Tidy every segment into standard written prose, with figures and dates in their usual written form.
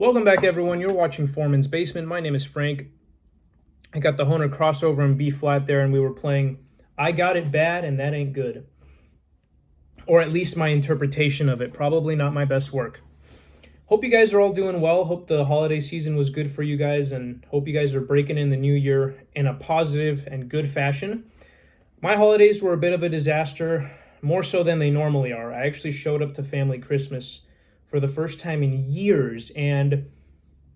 Welcome back, everyone. You're watching Foreman's Basement. My name is Frank. I got the Hohner crossover in B flat there, and we were playing I Got It Bad, and That Ain't Good. Or at least my interpretation of it. Probably not my best work. Hope you guys are all doing well. Hope the holiday season was good for you guys, and hope you guys are breaking in the new year in a positive and good fashion. My holidays were a bit of a disaster, more so than they normally are. I actually showed up to family Christmas for the first time in years, and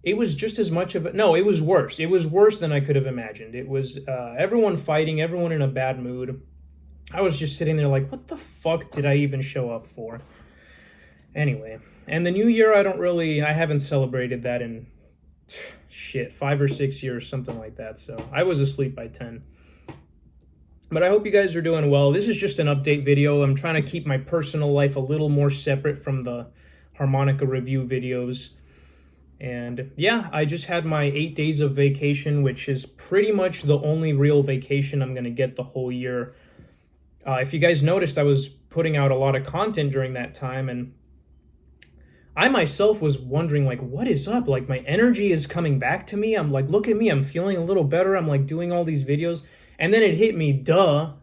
it was just as much of a... No, it was worse. It was worse than I could have imagined. It was everyone fighting, everyone in a bad mood. I was just sitting there like, what the fuck did I even show up for? Anyway, and the new year, I haven't celebrated that in, 5 or 6 years, something like that. So I was asleep by 10. But I hope you guys are doing well. This is just an update video. I'm trying to keep my personal life a little more separate from the Harmonica review videos. And yeah, I just had my 8 days of vacation, which is pretty much the only real vacation I'm going to get the whole year. If you guys noticed, I was putting out a lot of content during that time, and I myself was wondering, like, what is up? Like, my energy is coming back to me. I'm like, look at me, I'm feeling a little better. I'm like doing all these videos. And then it hit me, duh,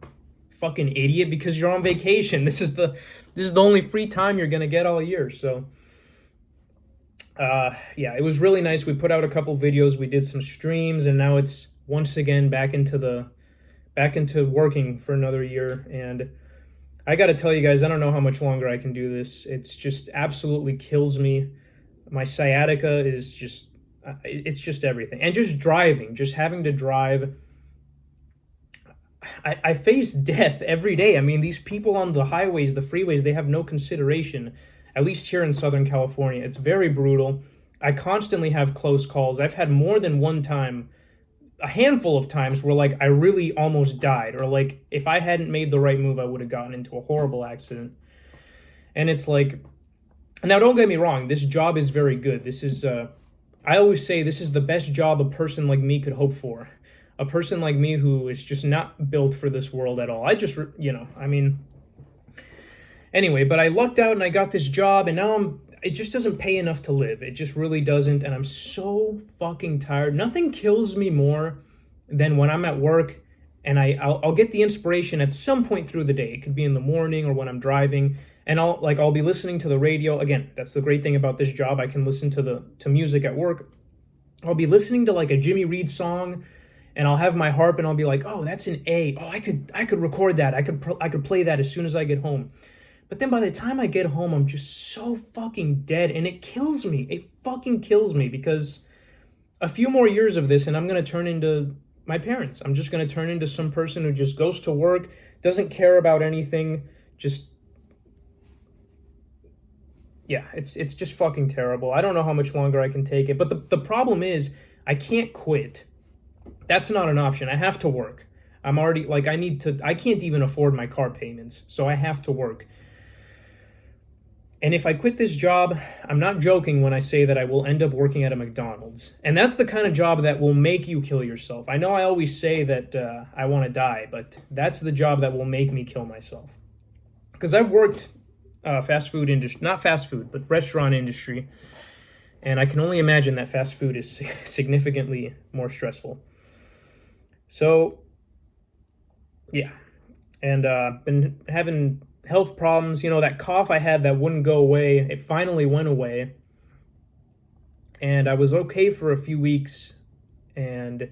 fucking idiot, because you're on vacation. This is the only free time you're going to get all year. So yeah, it was really nice. We put out a couple videos, we did some streams, and now it's once again back into working for another year. And I got to tell you guys, I don't know how much longer I can do this. It's just absolutely kills me. My sciatica is just, it's just everything. And just driving, just having to drive. I face death every day. I mean, these people on the highways, the freeways, they have no consideration, at least here in Southern California. It's very brutal. I constantly have close calls. I've had more than one time, a handful of times, where like I really almost died, or like if I hadn't made the right move, I would have gotten into a horrible accident. And it's like, now don't get me wrong, this job is very good. This is, I always say this is the best job a person like me could hope for. A person like me who is just not built for this world at all. I just, I mean, anyway, but I lucked out and I got this job, and now it just doesn't pay enough to live. It just really doesn't, and I'm so fucking tired. Nothing kills me more than when I'm at work and I'll get the inspiration at some point through the day. It could be in the morning or when I'm driving, and I'll be listening to the radio. Again, that's the great thing about this job. I can listen to music at work. I'll be listening to like a Jimmy Reed song, and I'll have my harp, and I'll be like, oh, that's an A. Oh, I could record that. I could play that as soon as I get home. But then by the time I get home, I'm just so fucking dead, and it kills me. It fucking kills me, because a few more years of this, and I'm going to turn into my parents. I'm just going to turn into some person who just goes to work, doesn't care about anything, just... Yeah, it's just fucking terrible. I don't know how much longer I can take it, but the problem is I can't quit. That's not an option. I have to work. I'm already, like, I can't even afford my car payments, so I have to work. And if I quit this job, I'm not joking when I say that I will end up working at a McDonald's. And that's the kind of job that will make you kill yourself. I know I always say that I want to die, but that's the job that will make me kill myself. Because I've worked fast food industry, not fast food, but restaurant industry. And I can only imagine that fast food is significantly more stressful. So, yeah. And been having health problems. You know, that cough I had that wouldn't go away, it finally went away. And I was okay for a few weeks. And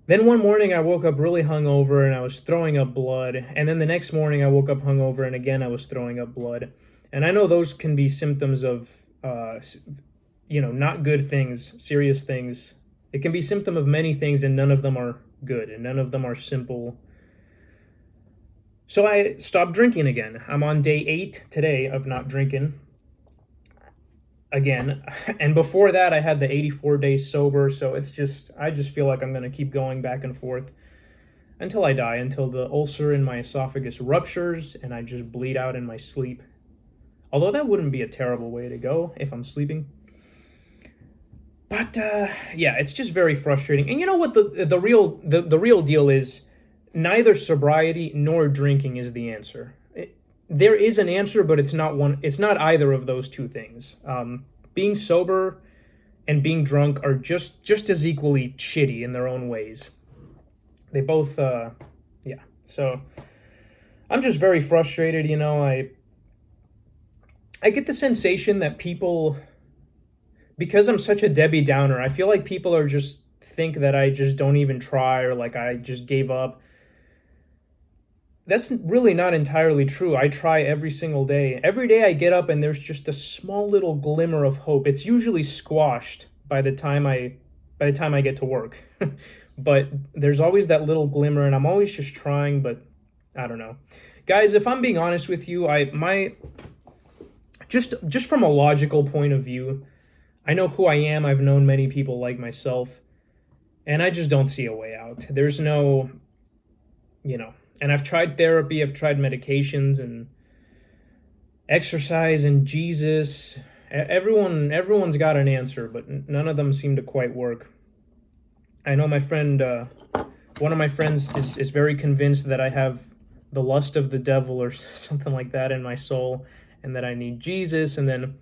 then one morning I woke up really hungover and I was throwing up blood. And then the next morning I woke up hungover and again I was throwing up blood. And I know those can be symptoms of, not good things, serious things. It can be symptom of many things, and none of them are good, and none of them are simple. So I stopped drinking again. I'm on day 8 today of not drinking again. And before that, I had the 84 days sober. So I just feel like I'm going to keep going back and forth until I die, until the ulcer in my esophagus ruptures and I just bleed out in my sleep. Although that wouldn't be a terrible way to go if I'm sleeping. But yeah, it's just very frustrating. And you know what the real deal is? Neither sobriety nor drinking is the answer. There is an answer, but it's not either of those two things. being sober and being drunk are just as equally shitty in their own ways. They both, yeah. So I'm just very frustrated. I get the sensation that people, because I'm such a Debbie Downer, I feel like people are just think that I just don't even try, or like I just gave up. That's really not entirely true. I try every single day. Every day I get up and there's just a small little glimmer of hope. It's usually squashed by the time I get to work. But there's always that little glimmer, and I'm always just trying, but I don't know. Guys, if I'm being honest with you, just from a logical point of view, I know who I am. I've known many people like myself, and I just don't see a way out. There's no, and I've tried therapy, I've tried medications and exercise and Jesus. Everyone's got an answer, but none of them seem to quite work. I know my friend, one of my friends is very convinced that I have the lust of the devil or something like that in my soul, and that I need Jesus. And then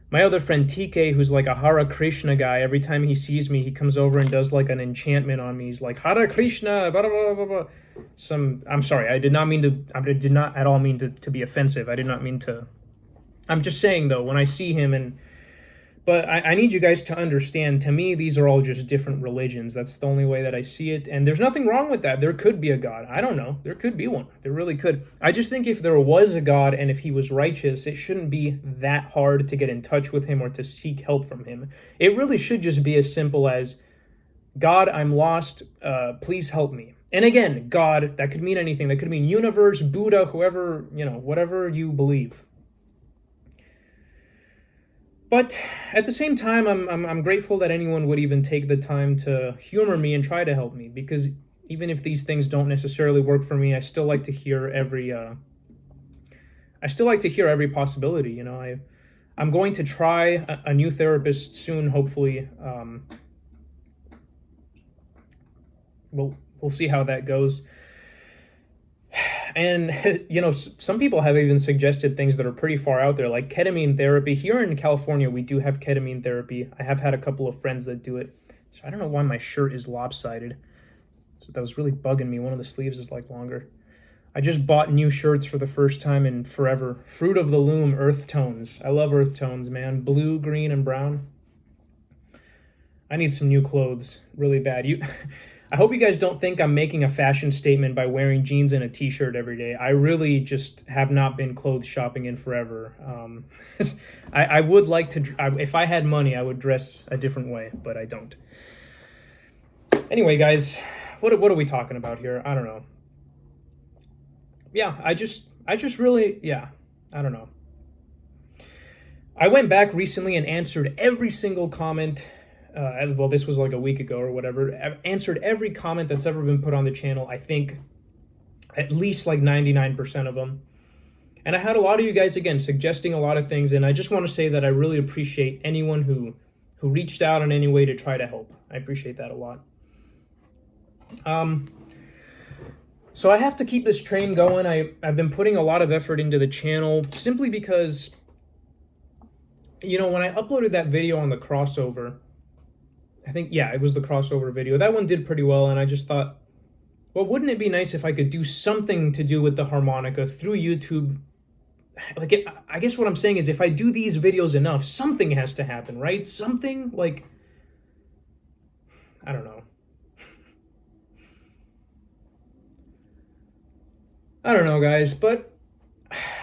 my other friend TK, who's like a Hare Krishna guy, every time he sees me, he comes over and does like an enchantment on me. He's like, Hare Krishna, blah, blah, blah, blah. I'm sorry, I did not at all mean to be offensive. I did not mean to. I'm just saying, though, when I see him, but I need you guys to understand, to me, these are all just different religions. That's the only way that I see it. And there's nothing wrong with that. There could be a God. I don't know. There could be one. There really could. I just think if there was a God and if he was righteous, it shouldn't be that hard to get in touch with him or to seek help from him. It really should just be as simple as, God, I'm lost. Please help me. And again, God, that could mean anything. That could mean universe, Buddha, whoever, whatever you believe. But at the same time, I'm grateful that anyone would even take the time to humor me and try to help me, because even if these things don't necessarily work for me, I still like to hear every possibility. I'm going to try a new therapist soon, hopefully. We'll see how that goes. And, some people have even suggested things that are pretty far out there, like ketamine therapy. Here in California, we do have ketamine therapy. I have had a couple of friends that do it. So I don't know why my shirt is lopsided. So that was really bugging me. One of the sleeves is like longer. I just bought new shirts for the first time in forever. Fruit of the Loom earth tones. I love earth tones, man. Blue, green, and brown. I need some new clothes really bad. I hope you guys don't think I'm making a fashion statement by wearing jeans and a t-shirt every day. I really just have not been clothes shopping in forever. I would like to, if I had money, I would dress a different way, but I don't. Anyway, guys, what are we talking about here? I don't know. Yeah, I just really, yeah, I don't know. I went back recently and answered every single comment. Well, this was like a week ago or whatever. I've answered every comment that's ever been put on the channel. I think at least like 99% of them. And I had a lot of you guys, again, suggesting a lot of things. And I just want to say that I really appreciate anyone who reached out in any way to try to help. I appreciate that a lot. So I have to keep this train going. I've been putting a lot of effort into the channel simply because, when I uploaded that video on the crossover, I think, yeah, it was the crossover video. That one did pretty well, and I just thought, well, wouldn't it be nice if I could do something to do with the harmonica through YouTube? Like, I guess what I'm saying is, if I do these videos enough, something has to happen, right? Something, like, I don't know. I don't know, guys, but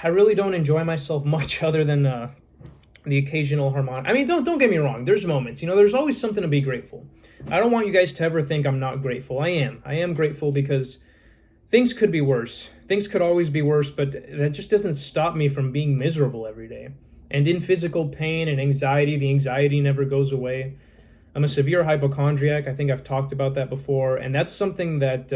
I really don't enjoy myself much other than the occasional harmonica. I mean, don't get me wrong. There's moments, there's always something to be grateful. I don't want you guys to ever think I'm not grateful. I am grateful because things could be worse. Things could always be worse, but that just doesn't stop me from being miserable every day. And in physical pain and anxiety, the anxiety never goes away. I'm a severe hypochondriac. I think I've talked about that before. And that's something that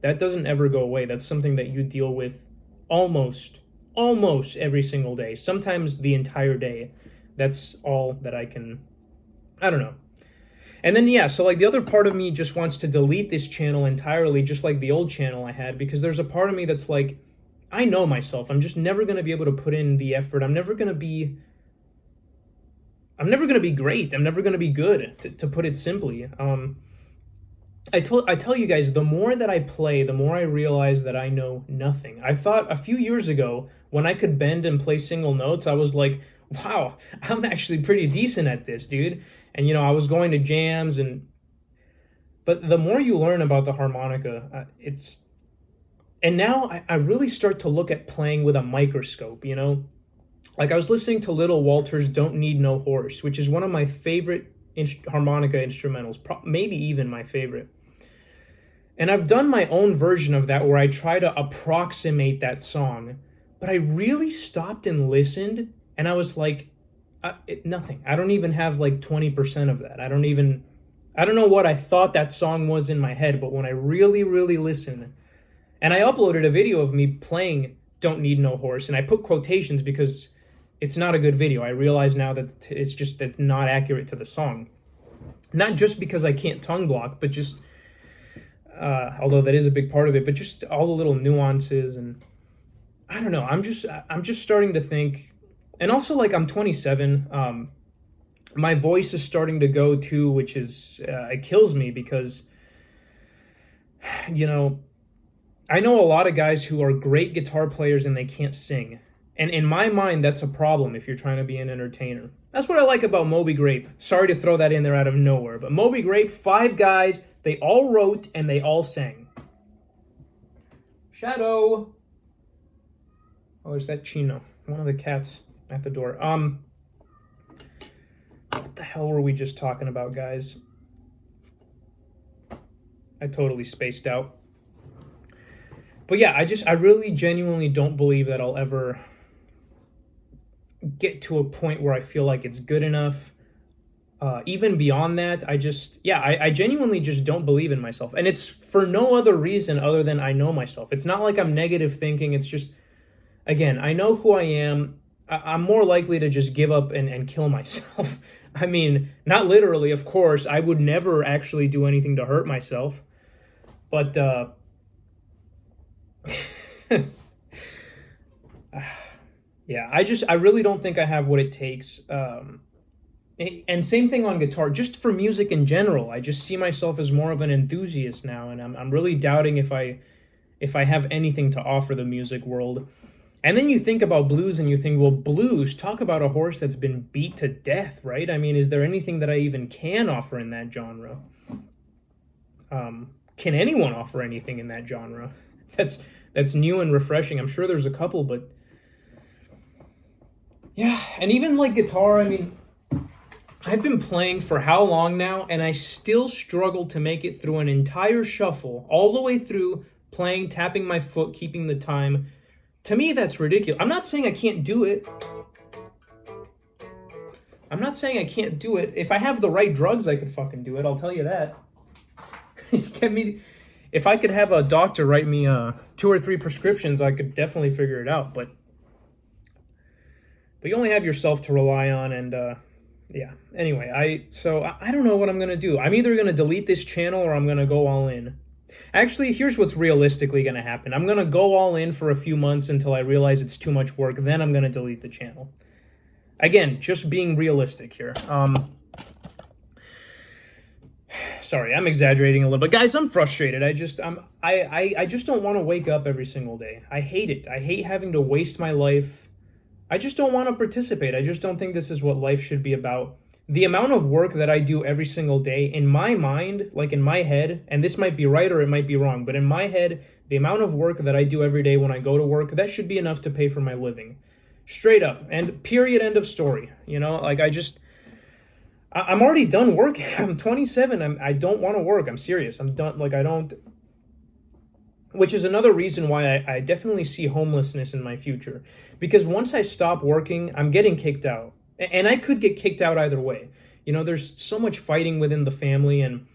doesn't ever go away. That's something that you deal with almost every single day, sometimes the entire day. That's all that I don't know. And then, yeah, so like the other part of me just wants to delete this channel entirely, just like the old channel I had, because there's a part of me that's like, I know myself. I'm just never going to be able to put in the effort. I'm never going to be I'm never gonna be great. I'm never gonna be good. To put it simply, I tell you guys, the more that I play, the more I realize that I know nothing. I thought a few years ago when I could bend and play single notes, I was like, wow, I'm actually pretty decent at this, dude. And I was going to jams and but the more you learn about the harmonica, it's and now I really start to look at playing with a microscope. Like I was listening to Little Walter's "Don't Need No Horse," which is one of my favorite harmonica instrumentals, maybe even my favorite. And I've done my own version of that where I try to approximate that song, but I really stopped and listened, and I was like, nothing. I don't even have like 20% of that. I don't know what I thought that song was in my head, but when I really, really listened, and I uploaded a video of me playing "Don't Need No Horse," and I put quotations because it's not a good video. I realize now that it's just that not accurate to the song. Not just because I can't tongue block, but just although that is a big part of it, but just all the little nuances. And I don't know. I'm just starting to think, and also like I'm 27. My voice is starting to go too, which is it kills me because I know a lot of guys who are great guitar players and they can't sing. And in my mind, that's a problem if you're trying to be an entertainer. That's what I like about Moby Grape. Sorry to throw that in there out of nowhere, but Moby Grape, 5 guys, they all wrote and they all sang. Shadow. Oh, is that Chino? One of the cats at the door. What the hell were we just talking about, guys? I totally spaced out. But yeah, I really genuinely don't believe that I'll ever get to a point where I feel like it's good enough. Even beyond that, I genuinely just don't believe in myself. And it's for no other reason other than I know myself. It's not like I'm negative thinking. It's just, again, I know who I am. I'm more likely to just give up and kill myself. I mean, not literally, of course. I would never actually do anything to hurt myself. But, yeah, I really don't think I have what it takes. And same thing on guitar, just for music in general. I just see myself as more of an enthusiast now, and I'm really doubting if I have anything to offer the music world. And then you think about blues and you think, well, blues, talk about a horse that's been beat to death, right? I mean, is there anything that I even can offer in that genre? Can anyone offer anything in that genre that's new and refreshing? I'm sure there's a couple, but yeah. And even like guitar, I mean, I've been playing for how long now, and I still struggle to make it through an entire shuffle, all the way through playing, tapping my foot, keeping the time. To me, that's ridiculous. I'm not saying I can't do it. If I have the right drugs, I could fucking do it. I'll tell you that. If I could have a doctor write me 2 or 3 prescriptions, I could definitely figure it out. But you only have yourself to rely on, and yeah. Anyway, I don't know what I'm gonna do. I'm either gonna delete this channel or I'm gonna go all in. Actually, here's what's realistically gonna happen. I'm gonna go all in for a few months until I realize it's too much work. Then I'm gonna delete the channel. Again, just being realistic here. Sorry, I'm exaggerating a little bit, guys. I'm frustrated. I just don't want to wake up every single day. I hate it. I hate having to waste my life. I just don't want to participate. I just don't think this is what life should be about. The amount of work that I do every single day, in my mind, like in my head, and this might be right or it might be wrong, but in my head, the amount of work that I do every day when I go to work, that should be enough to pay for my living. Straight up. And period, end of story. Like I'm already done working. I'm 27. I don't want to work. I'm serious. I'm done. Like I don't. Which is another reason why I definitely see homelessness in my future. Because once I stop working, I'm getting kicked out. And I could get kicked out either way. There's so much fighting within the family, and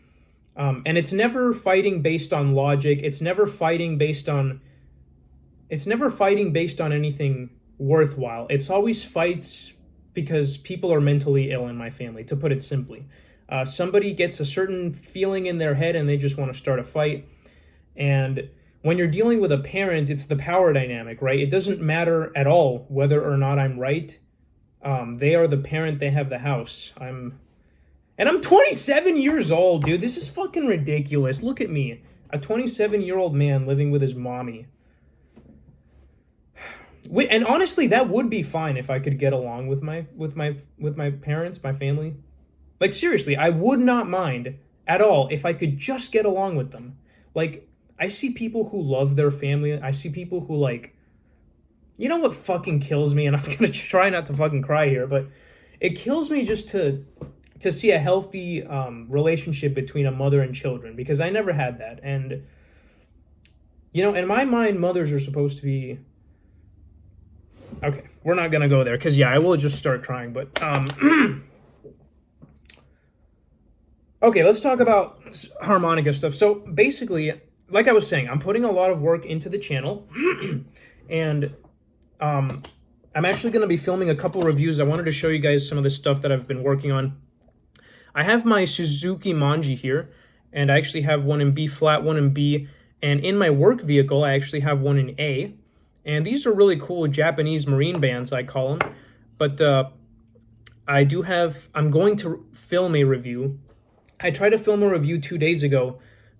it's never fighting based on logic. It's never fighting based on anything worthwhile. It's always fights because people are mentally ill in my family, to put it simply. Somebody gets a certain feeling in their head and they just want to start a fight. And when you're dealing with a parent, it's the power dynamic, right? It doesn't matter at all whether or not I'm right. They are the parent, they have the house. And I'm 27 years old, dude. This is fucking ridiculous. Look at me. A 27-year-old man living with his mommy. And honestly, that would be fine if I could get along with my parents, my family. Like, seriously, I would not mind at all if I could just get along with them. Like, I see people who love their family. I see people who, like, you know what fucking kills me? And I'm gonna try not to fucking cry here, but it kills me just to see a healthy relationship between a mother and children, because I never had that. And, you know, in my mind, mothers are supposed to be... Okay, we're not gonna go there, because, yeah, I will just start crying, but... Okay, let's talk about harmonica stuff. So, basically, like I was saying, I'm putting a lot of work into the channel, and I'm actually going to be filming a couple reviews. I wanted to show you guys some of the stuff that I've been working on. I have my Suzuki Manji here, and I actually have one in B flat, one in B, and in my work vehicle, I actually have one in A. And these are really cool Japanese marine bands, I call them. But I'm going to film a review. I tried to film a review 2 days ago,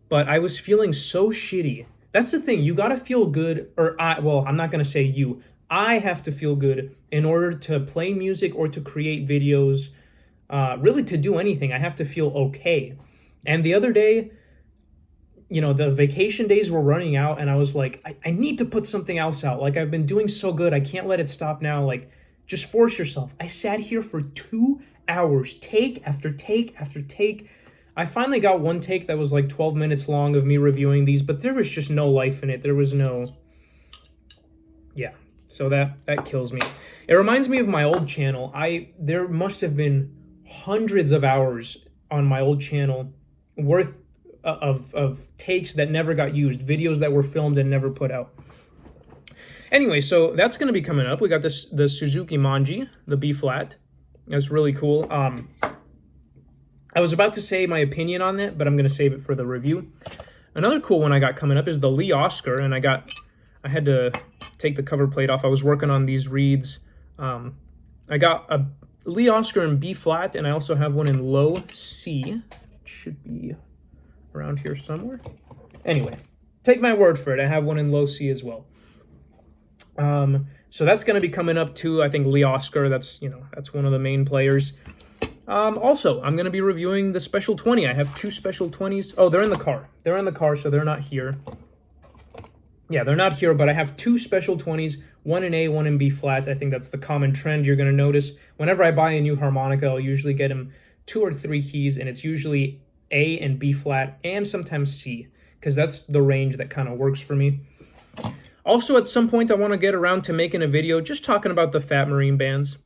but I was feeling so shitty. That's the thing, you gotta feel good, I'm not gonna say you. I have to feel good in order to play music or to create videos, really to do anything. I have to feel okay. And the other day, you know, the vacation days were running out, and I was like, I need to put something else out. Like, I've been doing so good, I can't let it stop now. Like, just force yourself. I sat here for 2 hours, take after take after take. I finally got one take that was like 12 minutes long of me reviewing these, but there was just no life in it. There was no... Yeah, so that kills me. It reminds me of my old channel. There must have been hundreds of hours on my old channel worth of takes that never got used, videos that were filmed and never put out. Anyway, so that's going to be coming up. We got the Suzuki Manji, the B flat. That's really cool. I was about to say my opinion on it, but I'm going to save it for the review. Another cool one I got coming up is the Lee Oscar, and I had to take the cover plate off. I was working on these reeds. I got a Lee Oscar in B flat, and I also have one in low C. It should be around here somewhere. Anyway, take my word for it. I have one in low C as well. So that's going to be coming up too. I think Lee Oscar, that's one of the main players. Also, I'm going to be reviewing the Special 20. I have 2 Special 20s. Oh, they're in the car. They're in the car, so they're not here. Yeah, they're not here, but I have 2 Special 20s, one in A, one in B flat. I think that's the common trend you're going to notice. Whenever I buy a new harmonica, I'll usually get them 2 or 3 keys, and it's usually A and B flat, and sometimes C, because that's the range that kind of works for me. Also, at some point, I want to get around to making a video just talking about the Fat Marine bands.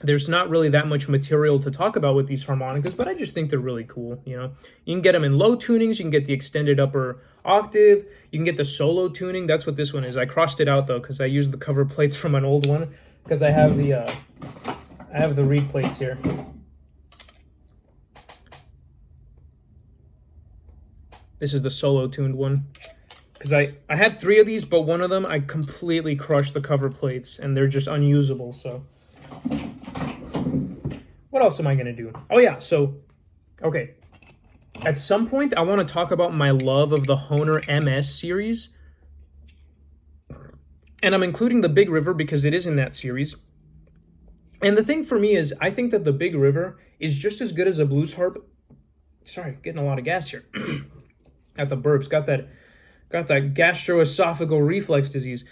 There's not really that much material to talk about with these harmonicas, but I just think they're really cool, you know. You can get them in low tunings, you can get the extended upper octave, you can get the solo tuning. That's what this one is. I crossed it out, though, because I used the cover plates from an old one, because I have the reed plates here. This is the solo tuned one. Because I had 3 of these, but one of them I completely crushed the cover plates, and they're just unusable, so... What else am I going to do? Oh, yeah, so, okay. At some point, I want to talk about my love of the Hohner MS series. And I'm including the Big River because it is in that series. And the thing for me is, I think that the Big River is just as good as a blues harp. Sorry, getting a lot of gas here. Got the burps, got that gastroesophageal reflex disease.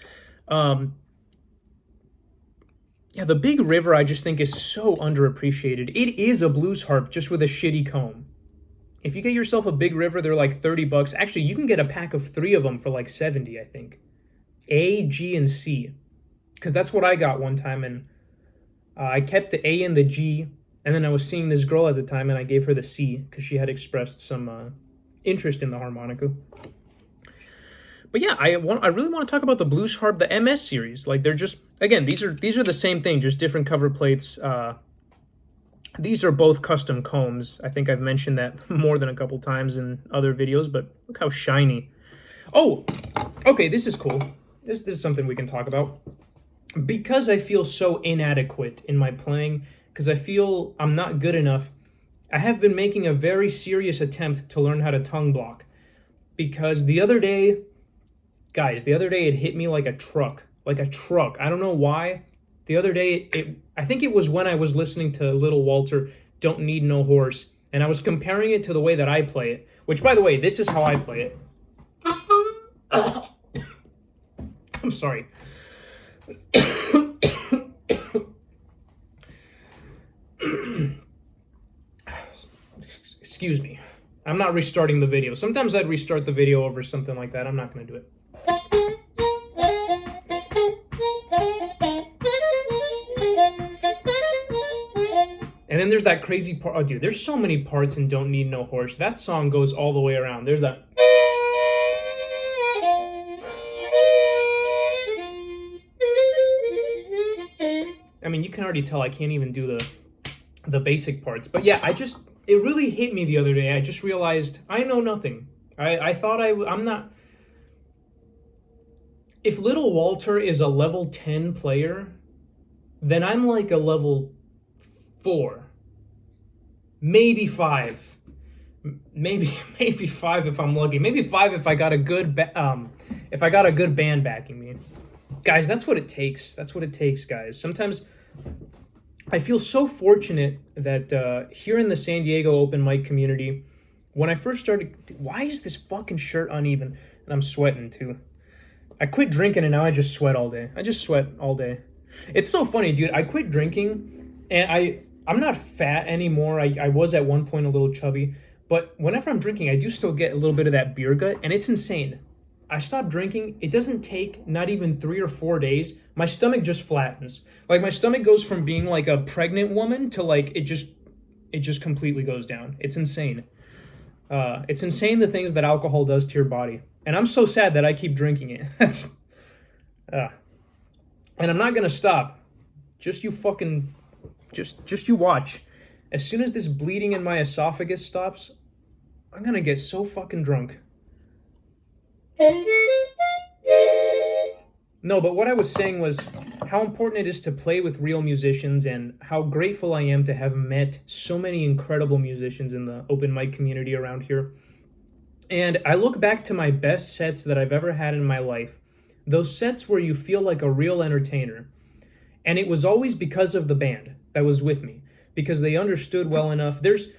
Yeah, the Big River I just think is so underappreciated. It is a blues harp just with a shitty comb. If you get yourself a Big River, they're like $30. Actually, you can get a pack of 3 of them for like 70, I think. A, G, and C. Because that's what I got one time, and I kept the A and the G, and then I was seeing this girl at the time, and I gave her the C, because she had expressed some interest in the harmonica. But yeah, I really want to talk about the blues harp, the MS series. Like, they're just, again, these are the same thing, just different cover plates. These are both custom combs. I think I've mentioned that more than a couple times in other videos, but look how shiny. Oh, okay, this is cool. This is something we can talk about. because I feel so inadequate in my playing, because I feel I'm not good enough, I have been making a very serious attempt to learn how to tongue block. Because the other day, guys, the other day it hit me like a truck. Like a truck. I don't know why. The other day, I think it was when I was listening to Little Walter, Don't Need No Horse, and I was comparing it to the way that I play it. Which, by the way, this is how I play it. I'm sorry. Excuse me. I'm not restarting the video. Sometimes I'd restart the video over something like that. I'm not going to do it. And then there's that crazy part. Oh, dude, there's so many parts in Don't Need No Horse. That song goes all the way around. There's that. I mean, you can already tell I can't even do the basic parts. But yeah, it really hit me the other day. I just realized I know nothing. I thought I'm not. If Little Walter is a level 10 player, then I'm like a level 4, maybe 5, maybe 5 if I'm lucky, maybe 5 if I got a good band backing me. Guys, that's what it takes. That's what it takes, guys. Sometimes I feel so fortunate that here in the San Diego open mic community, when I first started, why is this fucking shirt uneven? And I'm sweating too. I quit drinking and now I just sweat all day. I just sweat all day. It's so funny, dude. I quit drinking and I'm not fat anymore. I was at one point a little chubby, but whenever I'm drinking, I do still get a little bit of that beer gut, and it's insane. I stopped drinking. It doesn't take not even 3 or 4 days. My stomach just flattens. Like my stomach goes from being like a pregnant woman to like it just completely goes down. It's insane. It's insane the things that alcohol does to your body, and I'm so sad that I keep drinking it. That's, and I'm not gonna stop. Just you watch. As soon as this bleeding in my esophagus stops, I'm gonna get so fucking drunk. No, but what I was saying was how important it is to play with real musicians and how grateful I am to have met so many incredible musicians in the open mic community around here. And I look back to my best sets that I've ever had in my life, those sets where you feel like a real entertainer. And it was always because of the band that was with me, because they understood well enough. There's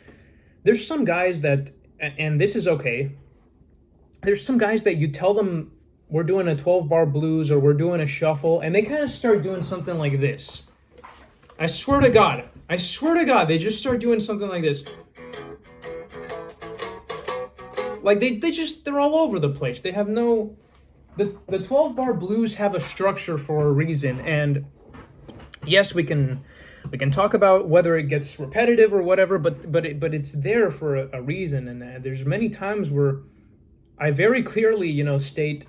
some guys that, and this is okay, there's some guys that you tell them we're doing a 12-bar blues or we're doing a shuffle, and they kind of start doing something like this. I swear to God, they just start doing something like this. Like they're all over the place. They have no, the 12-bar blues have a structure for a reason, and yes, we can talk about whether it gets repetitive or whatever, but it's there for a reason, and there's many times where I very clearly, state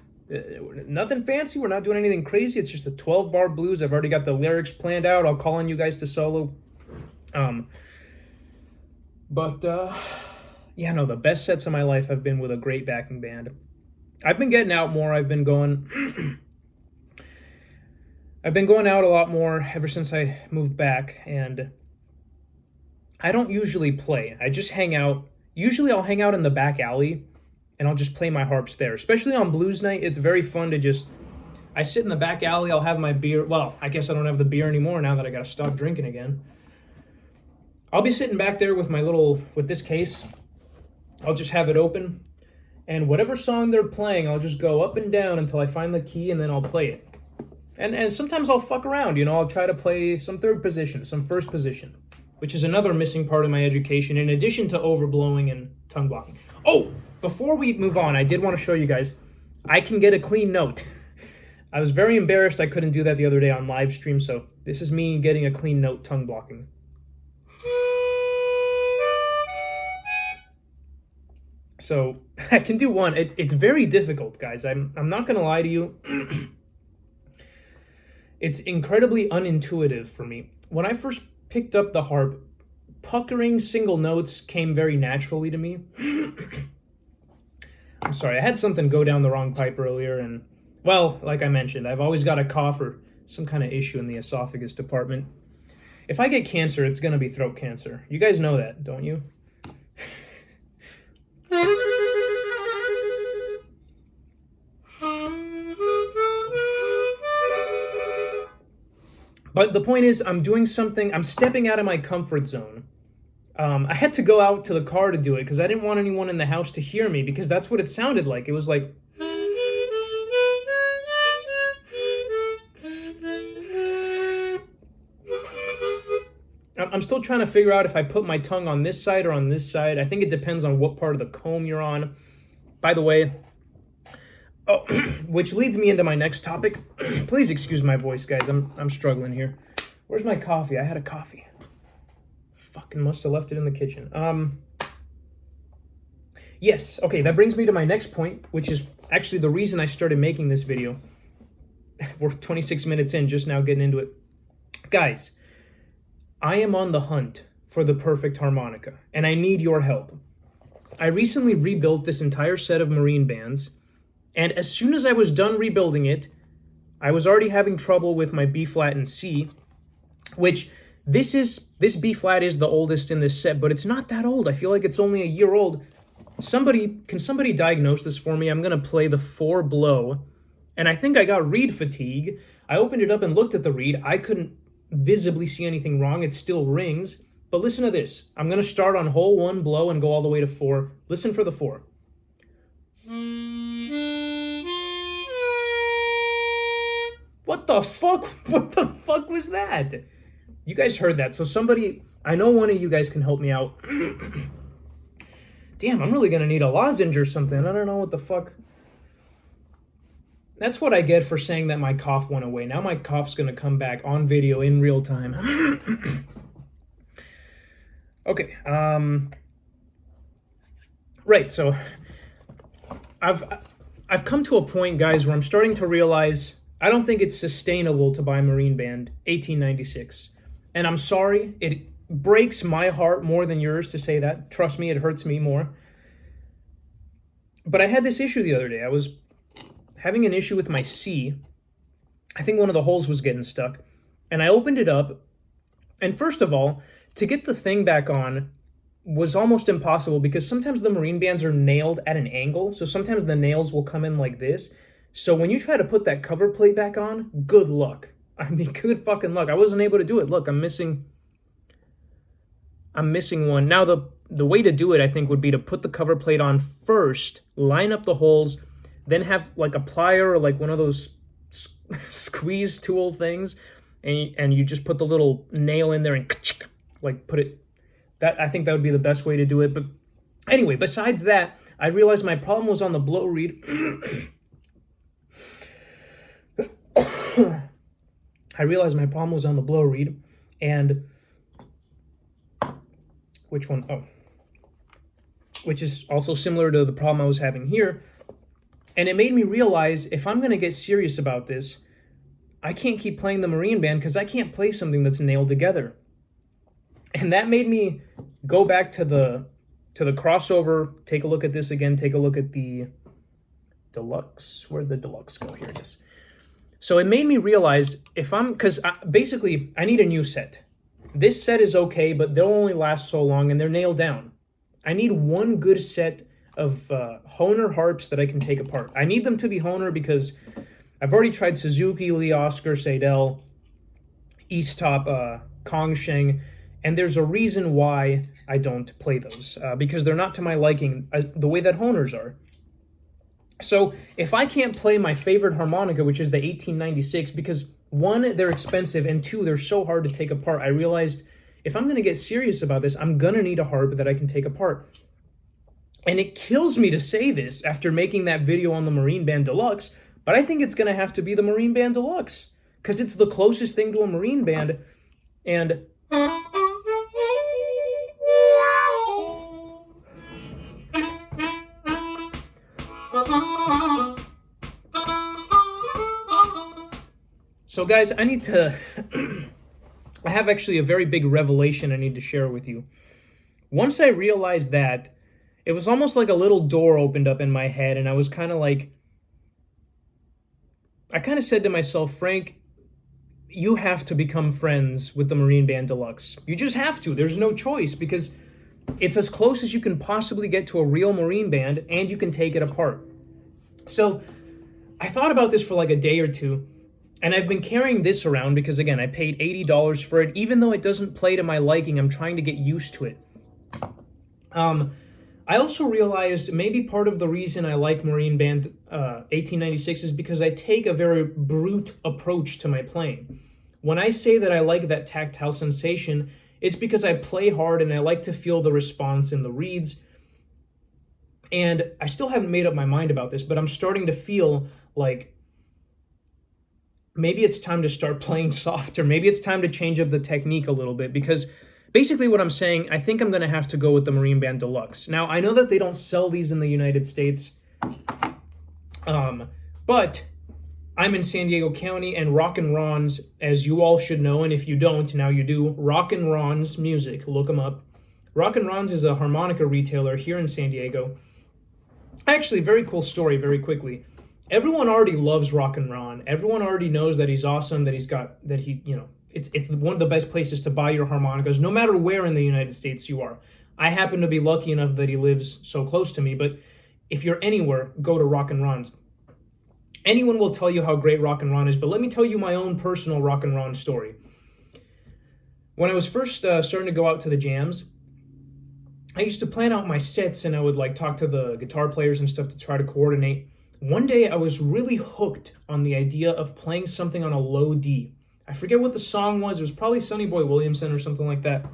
nothing fancy. We're not doing anything crazy. It's just a 12-bar blues. I've already got the lyrics planned out. I'll call on you guys to solo. The best sets of my life have been with a great backing band. I've been getting out more. I've been going out a lot more ever since I moved back, and I don't usually play. I just hang out. Usually I'll hang out in the back alley and I'll just play my harps there. Especially on blues night, it's very fun to I sit in the back alley, I'll have my beer. Well, I guess I don't have the beer anymore now that I gotta stop drinking again. I'll be sitting back there with with this case. I'll just have it open, and whatever song they're playing, I'll just go up and down until I find the key, and then I'll play it. And sometimes I'll fuck around, I'll try to play some third position, some first position, which is another missing part of my education, in addition to overblowing and tongue blocking. Oh, before we move on, I did want to show you guys, I can get a clean note. I was very embarrassed I couldn't do that the other day on live stream, so this is me getting a clean note tongue blocking. So I can do one. It's very difficult, guys. I'm not going to lie to you. It's incredibly unintuitive for me. When I first picked up the harp, puckering single notes came very naturally to me. I'm sorry, I had something go down the wrong pipe earlier, and, well, like I mentioned, I've always got a cough or some kind of issue in the esophagus department. If I get cancer, it's going to be throat cancer. You guys know that, don't you? But the point is, I'm doing something, I'm stepping out of my comfort zone. I had to go out to the car to do it because I didn't want anyone in the house to hear me, because that's what it sounded like. It was like... I'm still trying to figure out if I put my tongue on this side or on this side. I think it depends on what part of the comb you're on. By the way, which leads me into my next topic. Please excuse my voice, guys. I'm struggling here. Where's my coffee? I had a coffee. Fucking must have left it in the kitchen. Yes, okay, that brings me to my next point, which is actually the reason I started making this video. We're 26 minutes in, just now getting into it. Guys, I am on the hunt for the perfect harmonica, and I need your help. I recently rebuilt this entire set of marine bands, and as soon as I was done rebuilding it, I was already having trouble with my B flat and C, which this B flat is the oldest in this set, but it's not that old. I feel like it's only a year old. Can somebody diagnose this for me? I'm gonna play the 4 blow, and I think I got reed fatigue. I opened it up and looked at the reed. I couldn't visibly see anything wrong. It still rings. But listen to this. I'm going to start on hole 1 blow and go all the way to 4. Listen for the 4. What the fuck? What the fuck was that? You guys heard that. So somebody, I know one of you guys can help me out. Damn, I'm really going to need a lozenge or something. I don't know what the fuck. That's what I get for saying that my cough went away. Now my cough's going to come back on video in real time. Okay. Right, so I've come to a point, guys, where I'm starting to realize I don't think it's sustainable to buy Marine Band 1896. And I'm sorry, it breaks my heart more than yours to say that. Trust me, it hurts me more. But I had this issue the other day. I was having an issue with my C. I think one of the holes was getting stuck. And I opened it up. And first of all, to get the thing back on was almost impossible because sometimes the marine bands are nailed at an angle. So sometimes the nails will come in like this. So when you try to put that cover plate back on, good luck. I mean, good fucking luck. I wasn't able to do it. Look, I'm missing one. Now the way to do it, I think, would be to put the cover plate on first, line up the holes, then have like a plier or like one of those squeeze tool things, and you just put the little nail in there and like put it. That, I think that would be the best way to do it. But anyway, besides that, I realized my problem was on the blow reed. And which one? Oh, which is also similar to the problem I was having here. And it made me realize if I'm going to get serious about this, I can't keep playing the marine band because I can't play something that's nailed together. And that made me go back to the crossover, take a look at this again, take a look at the deluxe. Where'd the deluxe go? Here it is. So it made me realize because basically I need a new set. This set is okay, but they'll only last so long and they're nailed down. I need one good set of Hohner harps that I can take apart. I need them to be Hohner because I've already tried Suzuki, Lee Oscar, Seidel, Easttop, Kongsheng, and there's a reason why I don't play those, because they're not to my liking the way that Hohners are. So if I can't play my favorite harmonica, which is the 1896, because one, they're expensive, and two, they're so hard to take apart, I realized if I'm going to get serious about this, I'm going to need a harp that I can take apart. And it kills me to say this after making that video on the Marine Band Deluxe, but I think it's going to have to be the Marine Band Deluxe, because it's the closest thing to a Marine Band, and... So guys, I need to... I have actually a very big revelation I need to share with you. Once I realized that, it was almost like a little door opened up in my head, and I was kind of like... I kind of said to myself, Frank, you have to become friends with the Marine Band Deluxe. You just have to. There's no choice, because it's as close as you can possibly get to a real Marine band, and you can take it apart. So I thought about this for like a day or two, and I've been carrying this around because, again, I paid $80 for it. Even though it doesn't play to my liking, I'm trying to get used to it. I also realized maybe part of the reason I like Marine Band 1896 is because I take a very brute approach to my playing. When I say that I like that tactile sensation, it's because I play hard and I like to feel the response in the reeds. And I still haven't made up my mind about this, but I'm starting to feel like maybe it's time to start playing softer. Maybe it's time to change up the technique a little bit, because basically what I'm saying, I think I'm going to have to go with the Marine Band Deluxe. Now, I know that they don't sell these in the United States, but I'm in San Diego County, and Rock and Ron's, as you all should know, and if you don't, now you do, Rock and Ron's Music, look them up. Rock and Ron's is a harmonica retailer here in San Diego. Actually, very cool story, very quickly. Everyone already loves Rock and Ron. Everyone already knows that he's awesome, that it's one of the best places to buy your harmonicas, no matter where in the United States you are. I happen to be lucky enough that he lives so close to me, but if you're anywhere, go to Rock and Ron's. Anyone will tell you how great Rock and Ron is, but let me tell you my own personal Rock and Ron story. When I was first starting to go out to the jams, I used to plan out my sets, and I would talk to the guitar players and stuff to try to coordinate. One day I was really hooked on the idea of playing something on a low D. I forget what the song was. It was probably Sonny Boy Williamson or something like that.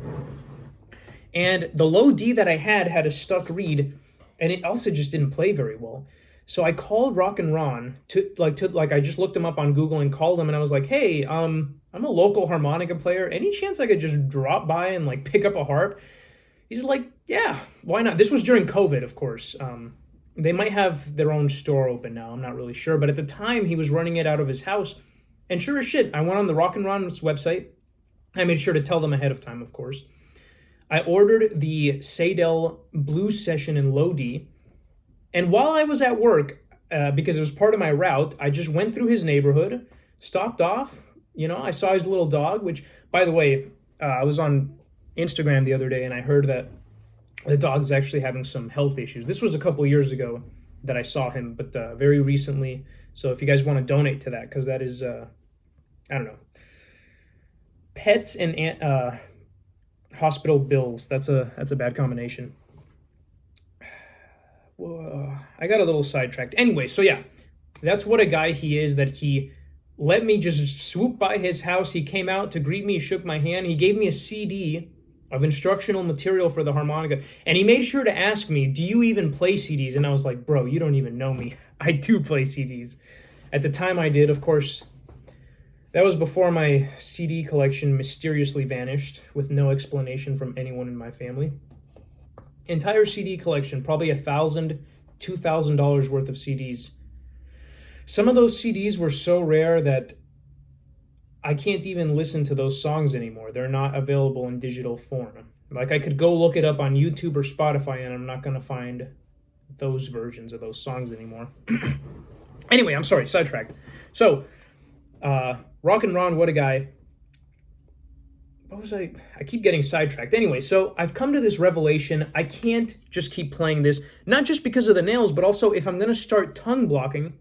And the low D that I had a stuck reed, and it also just didn't play very well. So I called Rock and Ron I just looked him up on Google and called him, and I was like, "Hey, I'm a local harmonica player. Any chance I could just drop by and pick up a harp?" He's like, "Yeah, why not?" This was during COVID, of course. They might have their own store open now. I'm not really sure, but at the time he was running it out of his house. And sure as shit, I went on the Rock and Ron's website. I made sure to tell them ahead of time, of course. I ordered the Seidel Blues Session in low D. And while I was at work, because it was part of my route, I just went through his neighborhood, stopped off. I saw his little dog, which, by the way, I was on Instagram the other day, and I heard that the dog's actually having some health issues. This was a couple years ago that I saw him, but very recently. So if you guys want to donate to that, because that is, I don't know, pets and hospital bills. That's a bad combination. Whoa, I got a little sidetracked. Anyway, so yeah, that's what a guy he is, that he let me just swoop by his house. He came out to greet me, shook my hand. He gave me a CD of instructional material for the harmonica. And he made sure to ask me, "Do you even play CDs?" And I was like, "Bro, you don't even know me. I do play CDs." At the time I did, of course. That was before my CD collection mysteriously vanished with no explanation from anyone in my family. Entire CD collection, probably $1,000, $2,000 worth of CDs. Some of those CDs were so rare that I can't even listen to those songs anymore. They're not available in digital form. I could go look it up on YouTube or Spotify, and I'm not going to find those versions of those songs anymore. Anyway, I'm sorry, sidetracked. So, Rock and Ron, what a guy. I keep getting sidetracked. Anyway, so I've come to this revelation. I can't just keep playing this, not just because of the nails, but also if I'm going to start tongue blocking.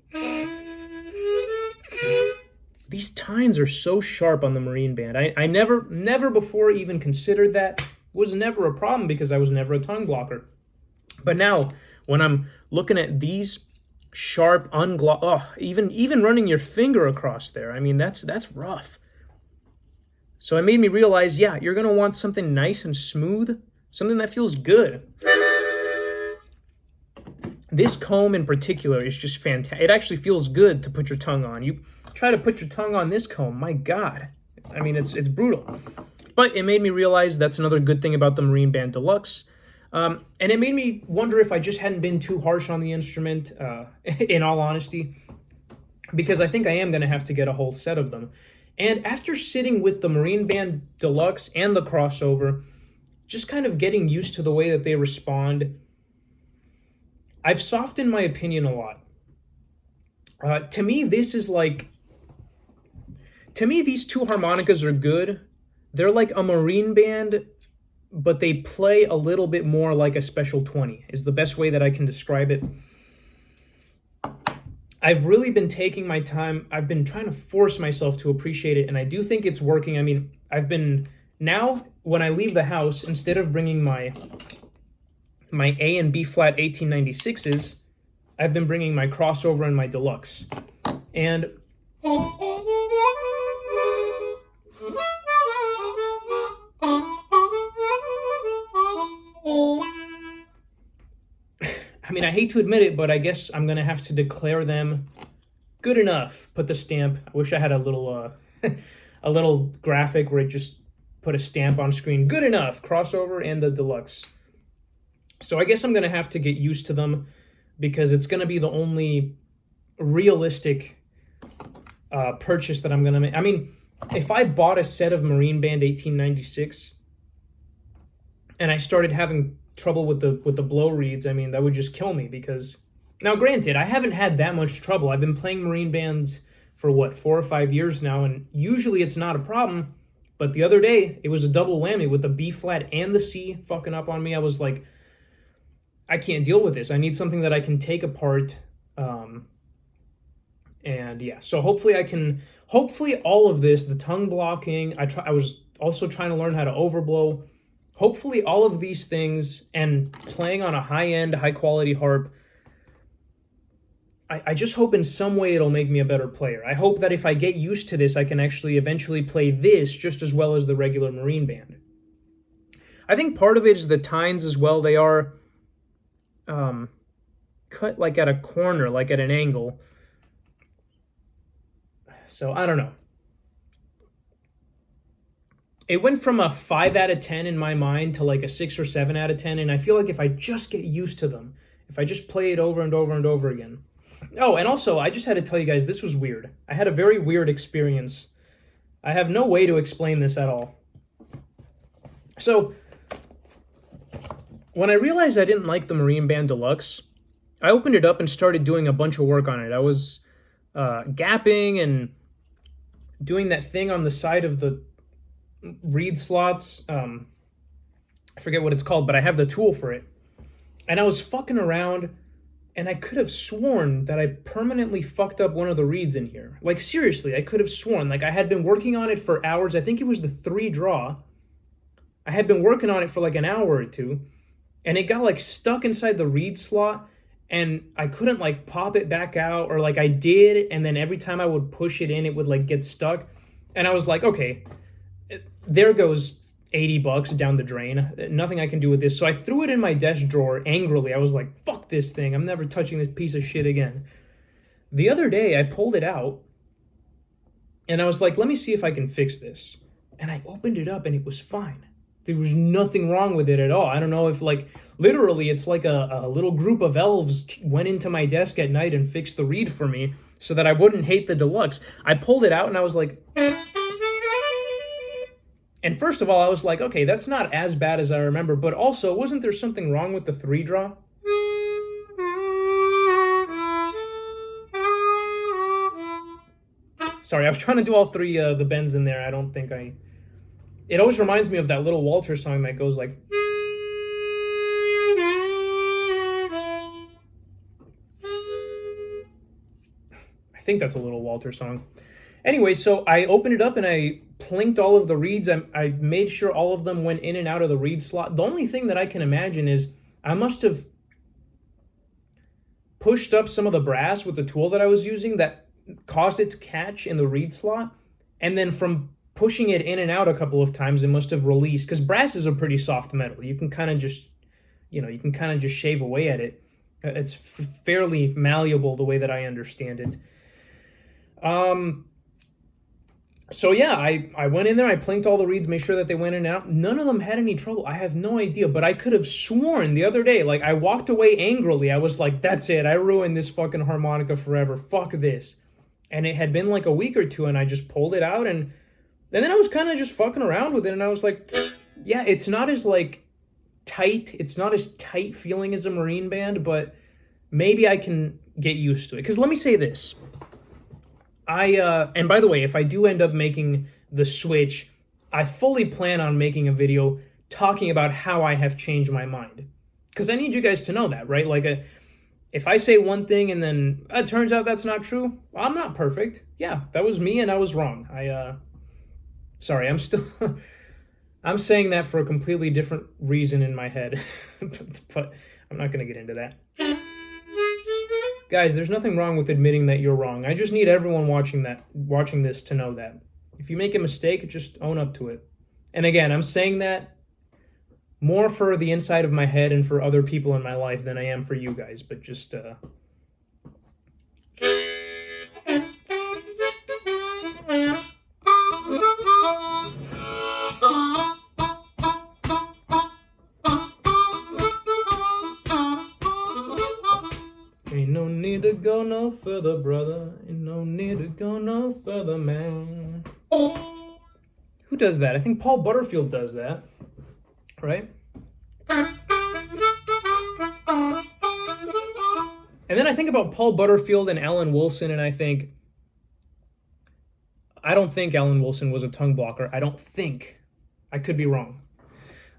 These tines are so sharp on the Marine Band. I never before even considered that. It was never a problem because I was never a tongue blocker. But now, when I'm looking at these sharp, even running your finger across there, that's rough. So it made me realize, yeah, you're going to want something nice and smooth, something that feels good. This comb in particular is just fantastic. It actually feels good to put your tongue on. You try to put your tongue on this comb, my God. It's brutal. But it made me realize that's another good thing about the Marine Band Deluxe. And it made me wonder if I just hadn't been too harsh on the instrument, in all honesty, because I think I am going to have to get a whole set of them. And after sitting with the Marine Band Deluxe and the crossover, just kind of getting used to the way that they respond, I've softened my opinion a lot. To me, this is To me, these two harmonicas are good. They're like a marine band, but they play a little bit more like a Special 20, is the best way that I can describe it. I've really been taking my time. I've been trying to force myself to appreciate it, and I do think it's working. I mean, now when I leave the house, instead of bringing my A and B flat 1896s, I've been bringing my crossover and my deluxe. And I mean, I hate to admit it, but I guess I'm gonna have to declare them good enough. Put the stamp. I wish I had a little a little graphic where it just put a stamp on screen. Good enough. Crossover and the deluxe. So I guess I'm gonna have to get used to them because it's gonna be the only realistic purchase that I'm gonna make. I mean, if I bought a set of Marine Band 1896 and I started having trouble with the blow reeds, I mean, that would just kill me because now granted, I haven't had that much trouble. I've been playing marine bands for what, 4 or 5 years now, and usually it's not a problem. But the other day, it was a double whammy with the B flat and the C fucking up on me. I was like, I can't deal with this. I need something that I can take apart. And yeah, so hopefully all of this, the tongue blocking, I was also trying to learn how to overblow. Hopefully all of these things and playing on a high-end, high-quality harp, I just hope in some way it'll make me a better player. I hope that if I get used to this, I can actually eventually play this just as well as the regular marine band. I think part of it is the tines as well. They are cut like at a corner, like at an angle. So I don't know. It went from a 5 out of 10 in my mind to like a 6 or 7 out of 10, and I feel like if I just get used to them, if I just play it over and over and over again. Oh, and also, I just had to tell you guys, this was weird. I had a very weird experience. I have no way to explain this at all. So, when I realized I didn't like the Marine Band Deluxe, I opened it up and started doing a bunch of work on it. I was gapping and doing that thing on the side of the reed slots. I forget what it's called, but I have the tool for it. And I was fucking around, and I could have sworn that I permanently fucked up one of the reeds in here. Like, seriously, I could have sworn. Like, I had been working on it for hours. I think it was the 3 draw. I had been working on it for like an hour or two, and it got like stuck inside the reed slot, and I couldn't like pop it back out, or like I did, and then every time I would push it in, it would like get stuck. And I was like, okay, there goes $80 down the drain. Nothing I can do with this. So I threw it in my desk drawer angrily. I was like, fuck this thing. I'm never touching this piece of shit again. The other day, I pulled it out, and I was like, let me see if I can fix this. And I opened it up, and it was fine. There was nothing wrong with it at all. I don't know if, like, literally it's like a little group of elves went into my desk at night and fixed the reed for me so that I wouldn't hate the Deluxe. I pulled it out, and I was like... And first of all, I was like, okay, that's not as bad as I remember, but also, wasn't there something wrong with the 3 draw? Sorry, I was trying to do all 3 the bends in there. I don't think I... It always reminds me of that little Walter song that goes like... I think that's a little Walter song. Anyway, so I opened it up and I plinked all of the reeds. I made sure all of them went in and out of the reed slot. The only thing that I can imagine is I must have pushed up some of the brass with the tool that I was using that caused it to catch in the reed slot. And then from pushing it in and out a couple of times, it must have released. Because brass is a pretty soft metal. You can kind of just, you can kind of just shave away at it. It's fairly malleable the way that I understand it. So yeah, I went in there, I plinked all the reeds, made sure that they went in and out. None of them had any trouble. I have no idea, but I could have sworn the other day, like I walked away angrily. I was like, that's it. I ruined this fucking harmonica forever. Fuck this. And it had been like a week or two, and I just pulled it out, and then I was kind of just fucking around with it, and I was like, yeah, it's not as like tight. It's not as tight feeling as a marine band, but maybe I can get used to it. Because let me say this. And by the way, if I do end up making the switch, I fully plan on making a video talking about how I have changed my mind. Because I need you guys to know that, right? Like, if I say one thing and then it turns out that's not true, well, I'm not perfect. Yeah, that was me and I was wrong. Sorry, I'm still, I'm saying that for a completely different reason in my head, but I'm not going to get into that. Guys, there's nothing wrong with admitting that you're wrong. I just need everyone watching this to know that. If you make a mistake, just own up to it. And again, I'm saying that more for the inside of my head and for other people in my life than I am for you guys, but just ain't no need to go no further, brother. Ain't no need to go no further, man. Who does that? I think Paul Butterfield does that, right? And then I think about Paul Butterfield and Alan Wilson, and I don't think Alan Wilson was a tongue blocker. I don't think. I could be wrong.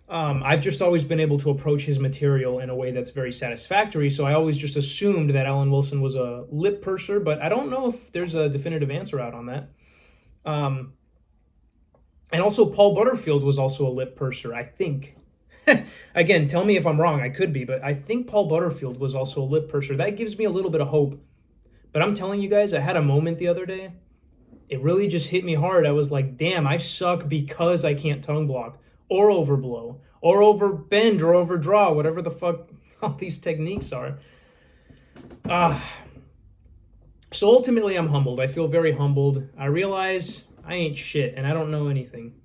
I've just always been able to approach his material in a way that's very satisfactory, so I always just assumed that Alan Wilson was a lip purser, but I don't know if there's a definitive answer out on that. And also Paul Butterfield was also a lip purser, I think. Again, tell me if I'm wrong, I could be, but I think Paul Butterfield was also a lip purser. That gives me a little bit of hope. But I'm telling you guys, I had a moment the other day. It really just hit me hard. I was like, damn, I suck because I can't tongue block, or overblow, or overbend, or overdraw, whatever the fuck all these techniques are. So ultimately, I'm humbled. I feel very humbled. I realize I ain't shit, and I don't know anything.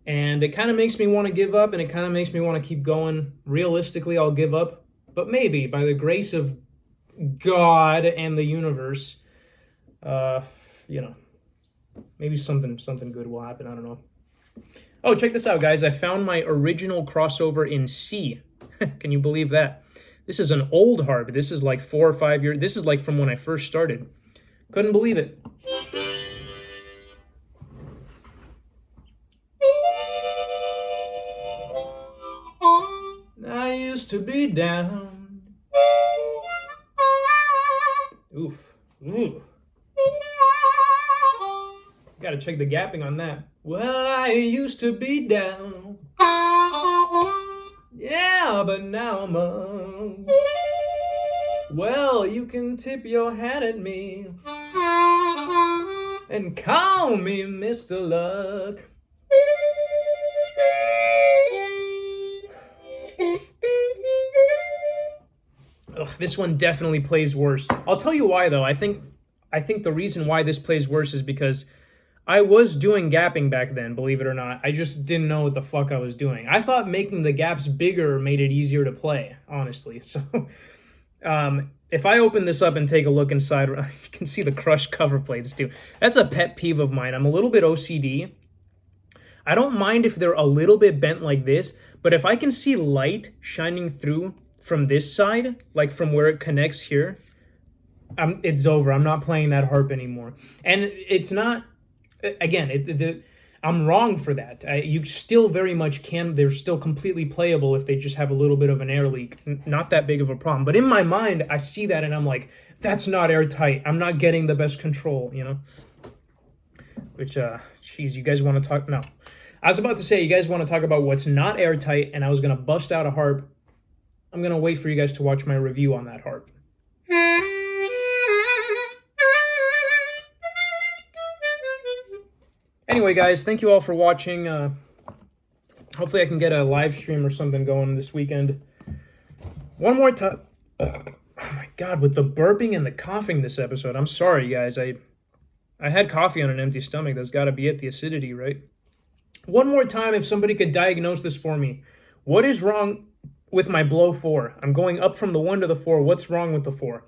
And it kind of makes me want to give up, and it kind of makes me want to keep going. Realistically, I'll give up. But maybe, by the grace of God and the universe, maybe something good will happen. I don't know. Oh, check this out, guys. I found my original crossover in C. Can you believe that? This is an old harp. This is like 4 or 5 years. This is like from when I first started. Couldn't believe it. I used to be down. Oof. Ooh. Gotta check the gapping on that. Well, I used to be down. Yeah, but now I'm up. Well, you can tip your hat at me and call me Mr. Luck. Ugh, this one definitely plays worse. I'll tell you why, though. I think the reason why this plays worse is because I was doing gapping back then, believe it or not. I just didn't know what the fuck I was doing. I thought making the gaps bigger made it easier to play, honestly. So, if I open this up and take a look inside, you can see the crushed cover plates too. That's a pet peeve of mine. I'm a little bit OCD. I don't mind if they're a little bit bent like this, but if I can see light shining through from this side, like from where it connects here, it's over. I'm not playing that harp anymore. And it's not... Again, I'm wrong for that. You still very much can. They're still completely playable if they just have a little bit of an air leak. Not that big of a problem. But in my mind, I see that and I'm like, that's not airtight. I'm not getting the best control, you know? Which, geez, you guys want to talk? No. I was about to say, you guys want to talk about what's not airtight, and I was going to bust out a harp. I'm going to wait for you guys to watch my review on that harp. Anyway, guys, thank you all for watching. Hopefully I can get a live stream or something going this weekend. One more time. Oh my God, with the burping and the coughing this episode. I'm sorry, guys. I had coffee on an empty stomach. That's got to be it, the acidity, right? One more time, if somebody could diagnose this for me. What is wrong with my blow 4? I'm going up from the 1 to the 4. What's wrong with the 4?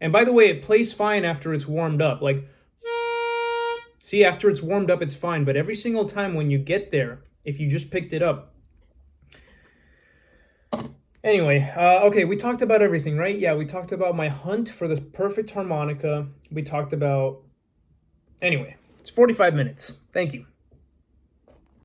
And by the way, it plays fine after it's warmed up. Like, see, after it's warmed up, it's fine. But every single time when you get there, if you just picked it up, Anyway, okay, we talked about everything, right? Yeah, we talked about my hunt for the perfect harmonica. We talked about. Anyway, it's 45 minutes. Thank you.